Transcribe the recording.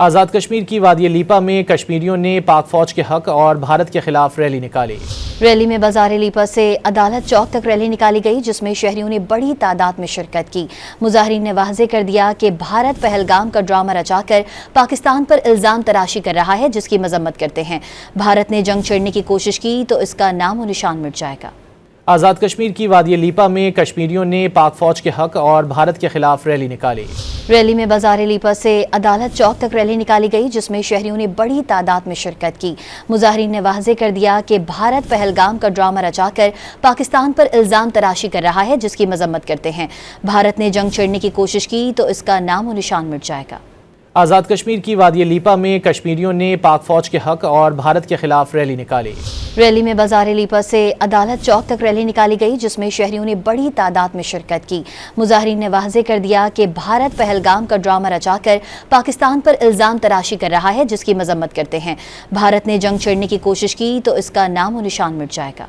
आज़ाद कश्मीर की वादी लीपा में कश्मीरियों ने पाक फौज के हक और भारत के खिलाफ रैली निकाली। रैली में बाजार लीपा से अदालत चौक तक रैली निकाली गई, जिसमें शहरियों ने बड़ी तादाद में शिरकत की। मुजाहिरीन ने वाज़ेह कर दिया कि भारत पहलगाम का ड्रामा रचाकर पाकिस्तान पर इल्जाम तराशी कर रहा है, जिसकी मजम्मत करते हैं। भारत ने जंग छेड़ने की कोशिश की तो इसका नामो निशान मिट जाएगा। आज़ाद कश्मीर की वादी लीपा में कश्मीरियों ने पाक फौज के हक और भारत के खिलाफ रैली निकाली। रैली में बाजार लीपा से अदालत चौक तक रैली निकाली गई, जिसमें शहरियों ने बड़ी तादाद में शिरकत की। मुजाहिरीन ने वाज़ेह कर दिया कि भारत पहलगाम का ड्रामा रचाकर पाकिस्तान पर इल्जाम तराशी कर रहा है, जिसकी मजम्मत करते हैं। भारत ने जंग छेड़ने की कोशिश की तो इसका नामो निशान मिट जाएगा। आज़ाद कश्मीर की वादी लीपा में कश्मीरियों ने पाक फौज के हक और भारत के खिलाफ रैली निकाली। रैली में बाजार लीपा से अदालत चौक तक रैली निकाली गई, जिसमें शहरियों ने बड़ी तादाद में शिरकत की। मुजाहिरीन ने वाज़ेह कर दिया कि भारत पहलगाम का ड्रामा रचाकर पाकिस्तान पर इल्जाम तराशी कर रहा है, जिसकी मजम्मत करते हैं। भारत ने जंग छेड़ने की कोशिश की तो इसका नामो निशान मिट जाएगा।